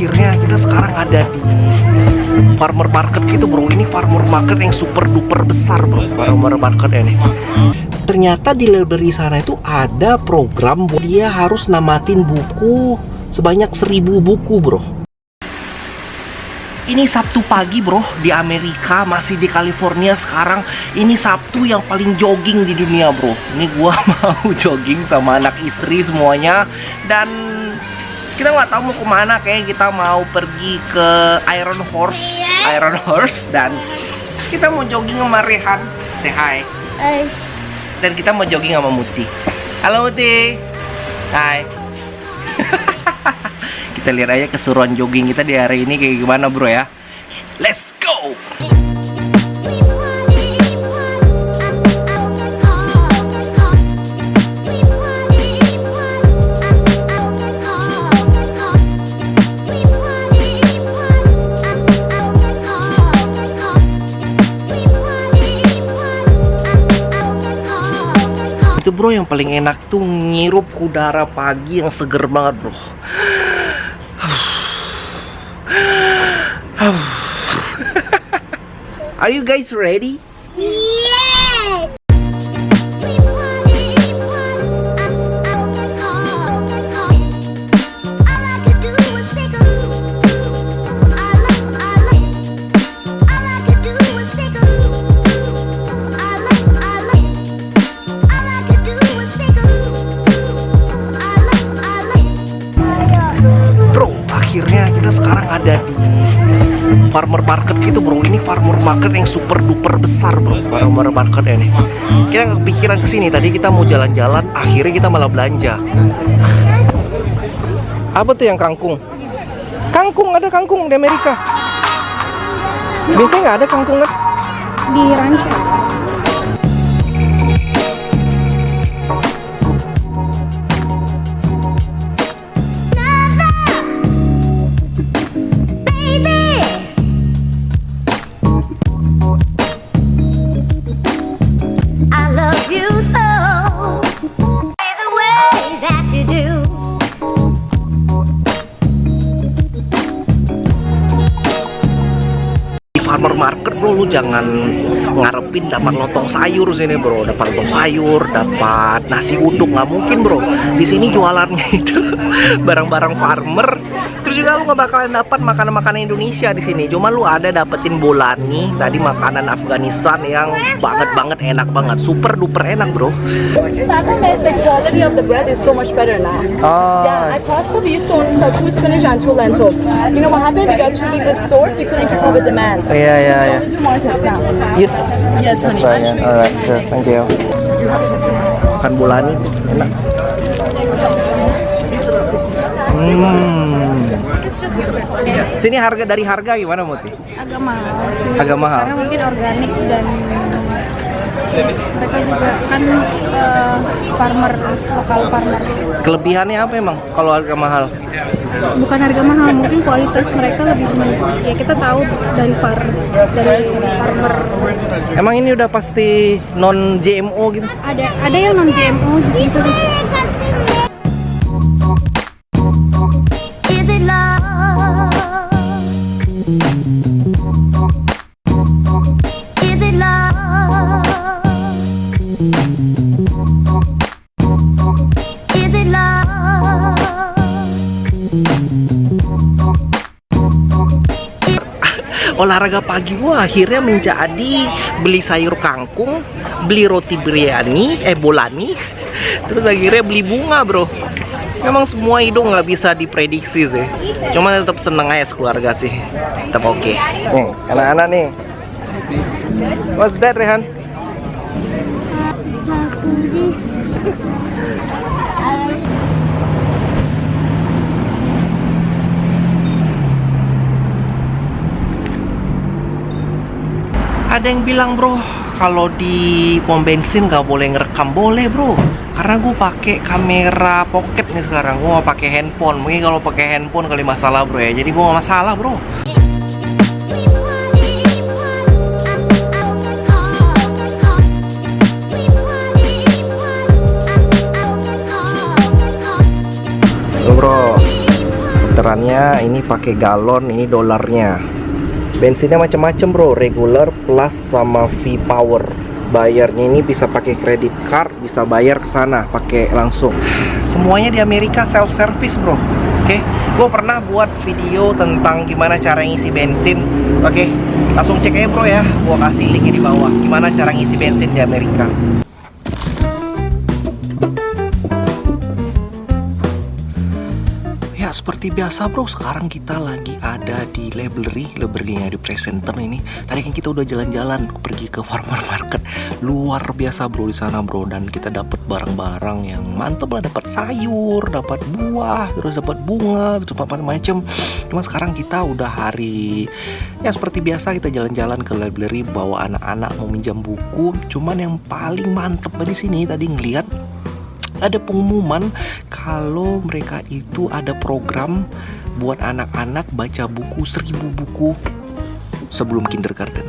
akhirnya kita sekarang ada di farmer market gitu bro. Ini farmer market yang super duper besar bro, farmer market ini. Ternyata di library sana itu ada program dia harus namatin buku sebanyak 1000 buku bro. Ini Sabtu pagi bro, di Amerika, masih di California sekarang. Ini Sabtu yang paling jogging di dunia bro. Ini gua mau jogging sama anak istri semuanya. Dan kita nggak tahu mau kemana, kayak kita mau pergi ke Iron Horse. Dan kita mau jogging sama Rehan. Say hi. Hai. Dan kita mau jogging sama Muti. Halo Muti. Hai. Kita lihat aja keseruan jogging kita di hari ini kayak gimana bro ya. Let's go. Itu bro yang paling enak tuh ngirup udara pagi yang seger banget bro. Are you guys ready? Yes. Bro, akhirnya kita sekarang ada di farmer market gitu bro. Ini farmer market yang super duper besar bro, farmer market ini. Kita nggak kepikiran kesini, tadi kita mau jalan-jalan, akhirnya kita malah belanja. Apa tuh yang kangkung? Kangkung, ada kangkung di Amerika. Biasanya nggak ada kangkung kan? Di rancho. Farmer market bro, lu jangan ngarepin dapat lontong sayur sini bro. Dapat lontong sayur, dapat nasi uduk, nggak mungkin bro. Di sini jualannya itu barang-barang farmer. Terus juga lu nggak bakalan dapat makanan-makanan Indonesia di sini. Cuma lu ada dapetin bolani, tadi makanan Afghanistan yang banget enak banget, super duper enak bro. Saffron is the quality of the bread is so much better now. Yeah, at Costco we used to only sell 2 spinach and 2 lentil. You know what happened? We got too big with stores, we couldn't keep up with demand. Yeah. We only do markets now. Yes, honey. Right, yeah. Alright, sure, thank you. Makan bolani enak. Sini harga dari harga gimana Muti? Agak mahal sih. Agak mahal. Karena mungkin organik dan mereka juga kan farmer, lokal farmer. Kelebihannya apa emang kalau harga mahal? Bukan harga mahal, mungkin kualitas mereka lebih ya kita tahu dari farmer. Emang ini udah pasti non GMO gitu? Ada yang non GMO di situ. Olahraga pagi gua akhirnya menjadi beli sayur kangkung, beli roti biryani, bolani, terus akhirnya beli bunga bro. Memang semua hidup nggak bisa diprediksi sih, cuma tetap seneng aja keluarga sih, tetap oke. Nih anak-anak nih, what's that Rehan? Ada yang bilang bro, kalau di pom bensin nggak boleh ngerekam. Boleh bro, karena gue pakai kamera pocket nih sekarang. Gue mau pakai handphone. Mungkin kalau pakai handphone kali masalah bro ya. Jadi gue nggak masalah bro. Meterannya ini pakai galon, ini dolarnya. Bensinnya macam-macam bro, regular, plus sama V-Power. Bayarnya ini bisa pakai kredit card, bisa bayar ke sana pakai langsung. Semuanya di Amerika self service bro. Oke, gue pernah buat video tentang gimana cara ngisi bensin. Oke, langsung cek aja bro ya. Gue kasih linknya di bawah. Gimana cara ngisi bensin di Amerika. Ya seperti biasa bro, sekarang kita lagi ada di library-nya di presenter ini. Tadi kan kita udah jalan-jalan pergi ke farmer market, luar biasa bro di sana bro, dan kita dapat barang-barang yang mantep lah, dapat sayur, dapat buah, terus dapat bunga, terus macam-macam. Cuma sekarang kita udah hari, ya seperti biasa kita jalan-jalan ke library bawa anak-anak mau minjam buku. Cuman yang paling mantep di sini tadi ngeliat ada pengumuman kalau mereka itu ada program buat anak-anak baca buku 1000 buku sebelum kindergarten.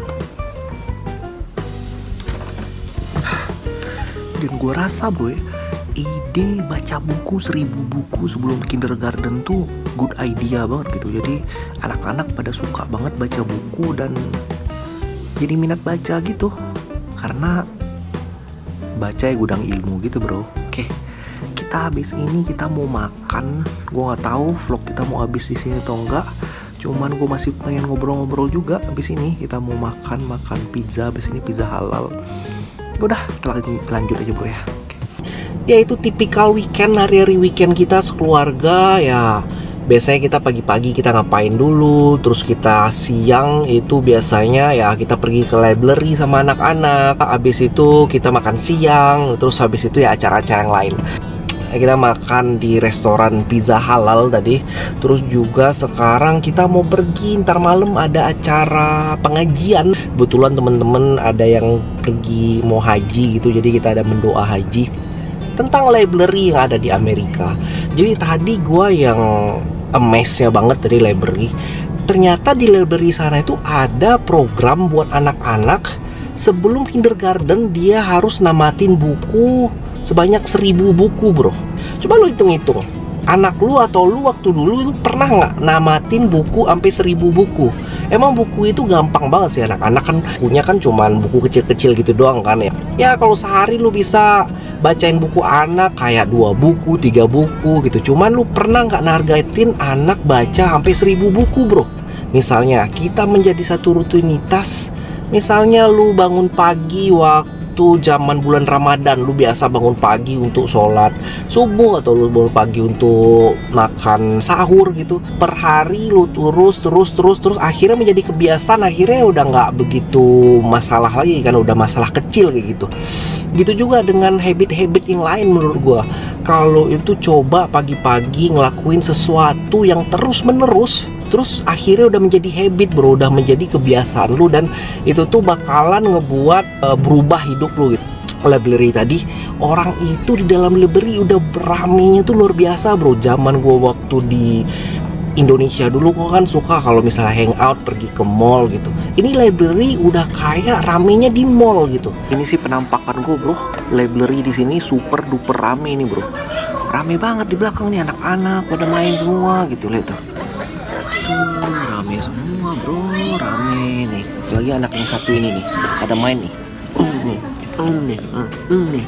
Dan gue rasa bro ya, ide baca buku 1000 buku sebelum kindergarten tuh good idea banget gitu. Jadi anak-anak pada suka banget baca buku dan jadi minat baca gitu, karena baca ya gudang ilmu gitu bro. Oke, kita habis ini kita mau makan. Gue nggak tahu vlog kita mau habis di sini atau enggak. Cuman gue masih pengen ngobrol-ngobrol juga. Habis ini kita mau makan pizza. Habis ini pizza halal. Udah, lanjut aja bro ya. Oke. Ya itu tipikal weekend, hari-hari weekend kita sekeluarga ya. Biasanya kita pagi-pagi kita ngapain dulu, terus kita siang itu biasanya ya kita pergi ke library sama anak-anak. Habis itu kita makan siang, terus habis itu ya acara-acara yang lain. Kita makan di restoran pizza halal tadi. Terus juga sekarang kita mau pergi, ntar malam ada acara pengajian. Kebetulan temen-temen ada yang pergi mau haji gitu, jadi kita ada mendoa haji tentang library yang ada di Amerika. Jadi tadi gue yang amazed-nya banget dari library. Ternyata di library sana itu ada program buat anak-anak sebelum kindergarten dia harus namatin buku sebanyak 1000 buku bro. Coba lu hitung-hitung, anak lu atau lu waktu dulu lu pernah nggak namatin buku sampai 1000 buku? Emang buku itu gampang banget sih, anak-anak kan punya kan cuman buku kecil-kecil gitu doang kan ya. Ya kalau sehari lu bisa bacain buku anak kayak 2 buku, 3 buku gitu. Cuman lu pernah nggak nargetin anak baca sampai 1000 buku bro? Misalnya kita menjadi satu rutinitas. Misalnya lu bangun pagi waktu zaman bulan Ramadan, lu biasa bangun pagi untuk sholat subuh atau lu bangun pagi untuk makan sahur gitu. Per hari lu terus akhirnya menjadi kebiasaan, akhirnya udah nggak begitu masalah lagi kan, udah masalah kecil kayak gitu. Gitu juga dengan habit-habit yang lain menurut gua. Kalau itu coba pagi-pagi ngelakuin sesuatu yang terus-menerus, terus akhirnya udah menjadi habit bro, udah menjadi kebiasaan lu, dan itu tuh bakalan ngebuat berubah hidup lu gitu. Library tadi, orang itu di dalam library udah beramenya tuh luar biasa bro. Zaman gua waktu di Indonesia dulu gua kan suka kalau misalnya hangout pergi ke mall gitu. Ini library udah kayak ramenya di mall gitu. Ini sih penampakan gua bro. Library di sini super duper rame nih bro. Rame banget di belakang nih, anak-anak pada main semua gitu, lihat tuh. Rame semua bro, rame nih. Lagi anak yang satu ini nih, ada main nih. Nih.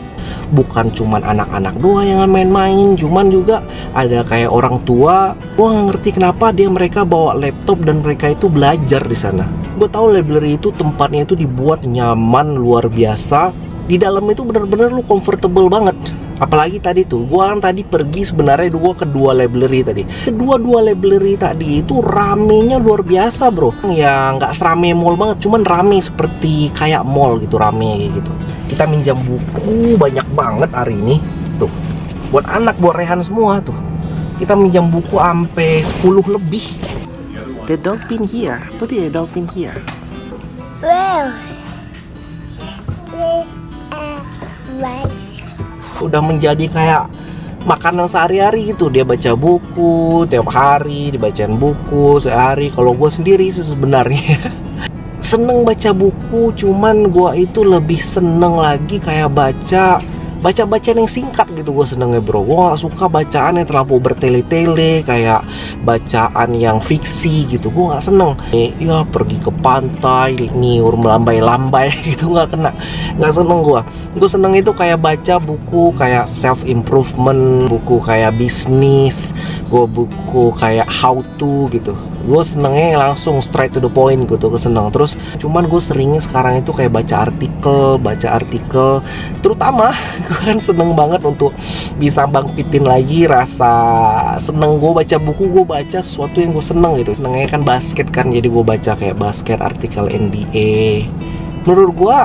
Bukan cuman anak-anak doang yang main-main, cuman juga ada kayak orang tua. Gua nggak ngerti kenapa mereka bawa laptop dan mereka itu belajar di sana. Gue tahu library itu tempatnya itu dibuat nyaman luar biasa. Di dalam itu bener-bener lu comfortable banget. Apalagi tadi tuh, gua kan tadi pergi sebenarnya kedua library tadi. Kedua library tadi itu ramenya luar biasa bro. Ya nggak serame mall banget, cuman rame seperti kayak mall gitu, rame kayak gitu. Kita minjam buku banyak banget hari ini. Tuh, buat anak, buat Rehan semua tuh. Kita minjam buku sampai 10 lebih. The dolphin here, put the dolphin here. Well, udah menjadi kayak makanan sehari-hari gitu. Dia baca buku tiap hari, dibacain buku sehari. Kalau gue sendiri sih sebenarnya seneng baca buku, cuman gue itu lebih seneng lagi kayak baca bacaan yang singkat gitu gue senengnya bro. Gue gak suka bacaan yang terlalu bertele-tele kayak bacaan yang fiksi gitu, gue gak seneng. Ya pergi ke pantai niur melambai-lambai gitu gak seneng gue. Gue seneng itu kayak baca buku kayak self improvement, buku kayak bisnis, buku kayak how to gitu. Gue senengnya langsung straight to the point gitu, gue seneng. Terus cuman gue seringnya sekarang itu kayak baca artikel, terutama gue kan seneng banget untuk bisa bangkitin lagi rasa seneng gue baca buku. Gue baca sesuatu yang gue seneng gitu. Senengnya kan basket kan, jadi gue baca kayak basket, artikel NBA. Menurut gue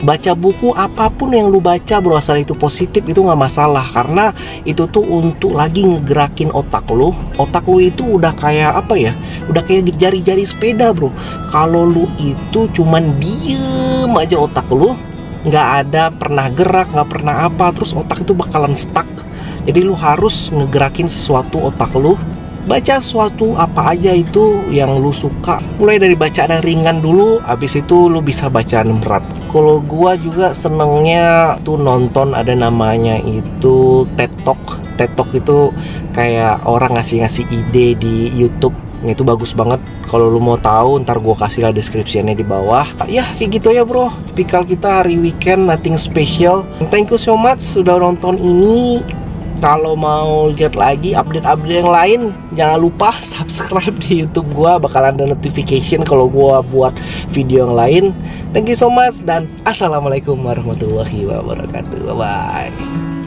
baca buku apapun yang lu baca bro, asal itu positif itu nggak masalah, karena itu tuh untuk lagi ngegerakin otak lu. Otak lu itu udah kayak apa ya, udah kayak jari-jari sepeda bro. Kalau lu itu cuman diem aja otak lu, nggak ada pernah gerak, nggak pernah apa, terus otak itu bakalan stuck. Jadi lu harus ngegerakin sesuatu otak lu. Baca sesuatu apa aja itu yang lu suka, mulai dari bacaan yang ringan dulu, habis itu lu bisa bacaan berat. Kalau gua juga senengnya tuh nonton, ada namanya itu TED Talk. TED Talk itu kayak orang ngasih ide di YouTube. Itu bagus banget. Kalau lu mau tahu ntar gua kasih lah description-nya di bawah. Ya kayak gitu ya bro, tipikal kita hari weekend, nothing special. Thank you so much sudah nonton ini. Kalau mau lihat lagi update-update yang lain, jangan lupa subscribe di YouTube gua, bakalan ada notification kalau gua buat video yang lain. Thank you so much dan assalamualaikum warahmatullahi wabarakatuh. Bye bye.